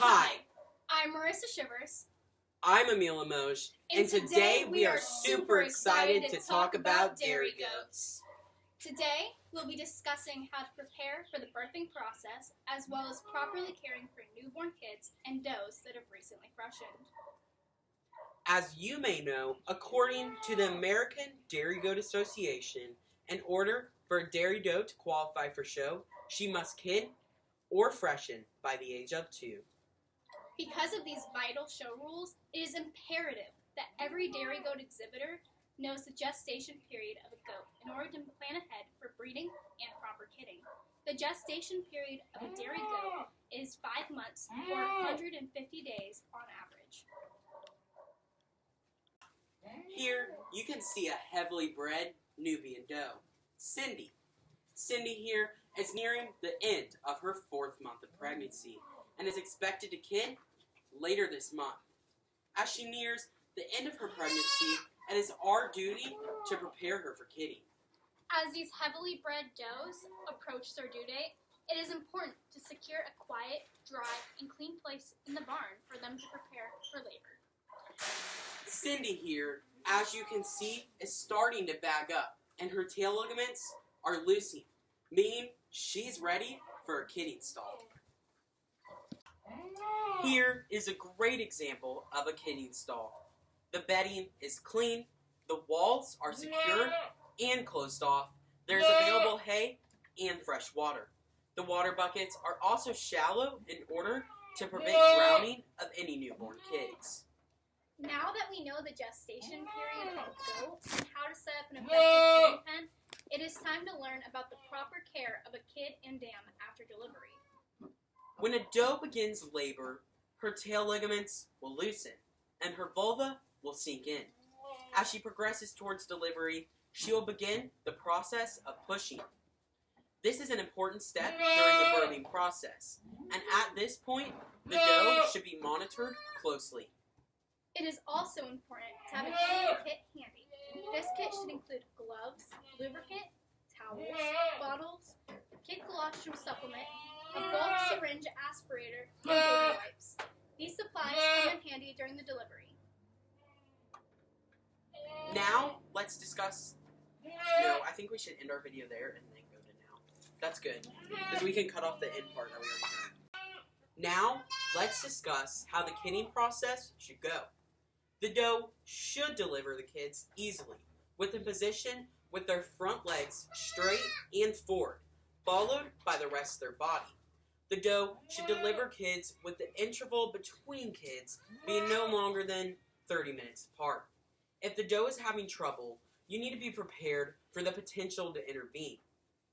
Hi, I'm Marissa Shivers. I'm Emil Emoge, and today we are super excited to talk about dairy goats. Today, we'll be discussing how to prepare for the birthing process, as well as properly caring for newborn kids and does that have recently freshened. As you may know, according to the American Dairy Goat Association, in order for a dairy doe to qualify for show, she must kid or freshen by the age of 2. Because of these vital show rules, it is imperative that every dairy goat exhibitor knows the gestation period of a goat in order to plan ahead for breeding and proper kidding. The gestation period of a dairy goat is 5 months or 150 days on average. Here, you can see a heavily bred Nubian doe, Cindy. Cindy here is nearing the end of her 4th month of pregnancy and is expected to kid later this month. As she nears the end of her pregnancy, it is our duty to prepare her for kidding. As these heavily bred does approach their due date, it is important to secure a quiet, dry, and clean place in the barn for them to prepare for labor. Cindy here, as you can see, is starting to bag up, and her tail ligaments are loosening, meaning she's ready for a kidding stall. Here is a great example of a kidding stall. The bedding is clean, the walls are secure and closed off, there's available hay and fresh water. The water buckets are also shallow in order to prevent drowning of any newborn kids. Now that we know the gestation period of a goat and how to set up an effective kidding pen, it is time to learn about the proper care of a kid and dam after delivery. When a doe begins labor, her tail ligaments will loosen and her vulva will sink in. As she progresses towards delivery, she will begin the process of pushing. This is an important step during the birthing process, and at this point, the doe should be monitored closely. It is also important to have a kidding kit handy. This kit should include gloves, lubricant, towels, bottles, kid colostrum supplement, a bulk syringe aspirator, and baby wipes. These supplies come in handy during the delivery. Now, let's discuss... No, I think we should end our video there and then go to now. That's good, because we can cut off the end part that we already heard. Now, let's discuss how the kidding process should go. The doe should deliver the kids easily, with a position with their front legs straight and forward, followed by the rest of their body. The doe should deliver kids with the interval between kids being no longer than 30 minutes apart. If the doe is having trouble, you need to be prepared for the potential to intervene.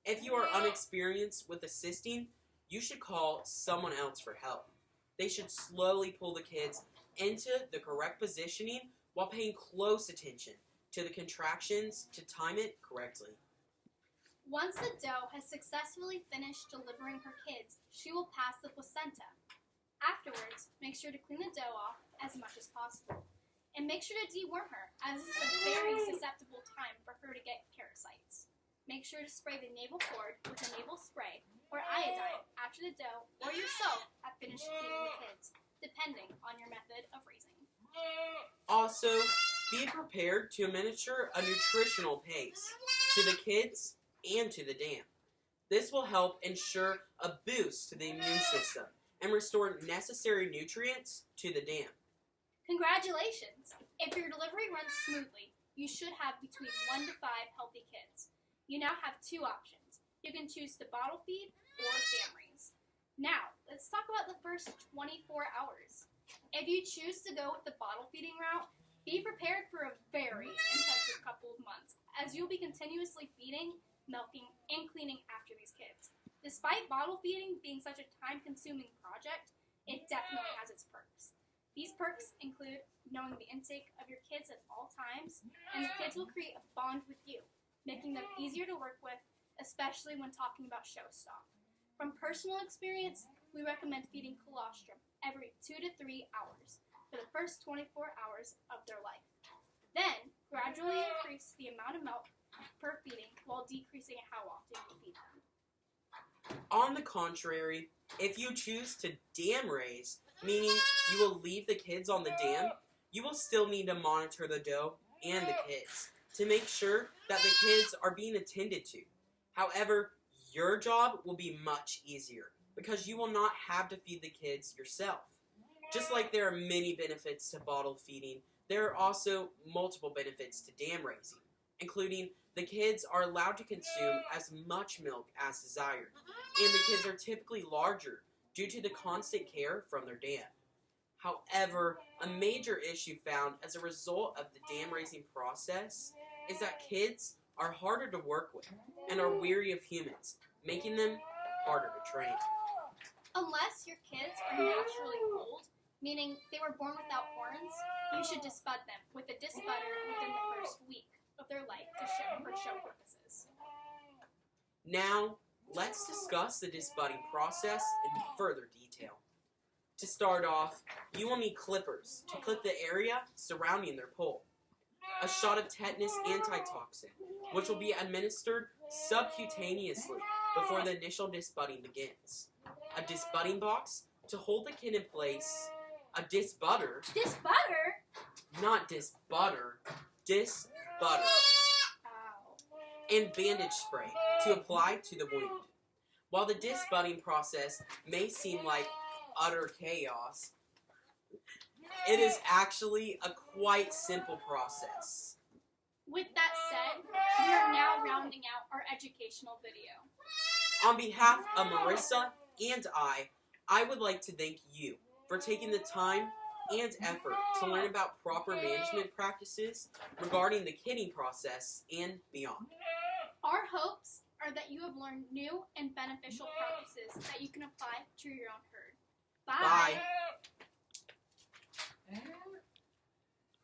If you are unexperienced with assisting, you should call someone else for help. They should slowly pull the kids into the correct positioning while paying close attention to the contractions to time it correctly. Once the doe has successfully finished delivering her kids, she will pass the placenta. Afterwards, make sure to clean the doe off as much as possible. And make sure to deworm her, as this is a very susceptible time for her to get parasites. Make sure to spray the navel cord with a navel spray or iodine after the doe or yourself have finished feeding the kids, depending on your method of raising. Also, be prepared to administer a nutritional pace to the kids and to the dam. This will help ensure a boost to the immune system and restore necessary nutrients to the dam. Congratulations! If your delivery runs smoothly, you should have between 1 to 5 healthy kids. You now have 2 options. You can choose to bottle feed or dam raise. Now, let's talk about the first 24 hours. If you choose to go with the bottle feeding route, be prepared for a very intensive couple of months, as you'll be continuously feeding, milking, and cleaning after these kids. Despite bottle feeding being such a time-consuming project, it definitely has its perks. These perks include knowing the intake of your kids at all times, and the kids will create a bond with you, making them easier to work with, especially when talking about show stock. From personal experience, we recommend feeding colostrum every 2 to 3 hours for the first 24 hours of their life. Then, gradually increase the amount of milk per feeding while decreasing how often you feed them. On the contrary, if you choose to dam raise, meaning you will leave the kids on the dam, you will still need to monitor the doe and the kids to make sure that the kids are being attended to. However, your job will be much easier because you will not have to feed the kids yourself. Just like there are many benefits to bottle feeding, there are also multiple benefits to dam raising, including the kids are allowed to consume as much milk as desired, and the kids are typically larger due to the constant care from their dam. However, a major issue found as a result of the dam raising process is that kids are harder to work with and are weary of humans, making them harder to train. Unless your kids are naturally old, meaning they were born without horns, you should disbud them with a disbudder within the first week of their life for show purposes. Now, let's discuss the disbudding process in further detail. To start off, you will need clippers to clip the area surrounding their pole. A shot of tetanus antitoxin, which will be administered subcutaneously before the initial disbudding begins. A disbudding box to hold the kid in place. A disbudder. Disbudder? Not disbutter. Disbudder. Ow. And bandage spray to apply to the wound. While the disbudding process may seem like utter chaos, it is actually a quite simple process. With that said, we are now rounding out our educational video. On behalf of Marissa and I would like to thank you for taking the time and effort to learn about proper management practices regarding the kidding process and beyond. Our hopes are that you have learned new and beneficial practices that you can apply to your own herd. Bye. Bye.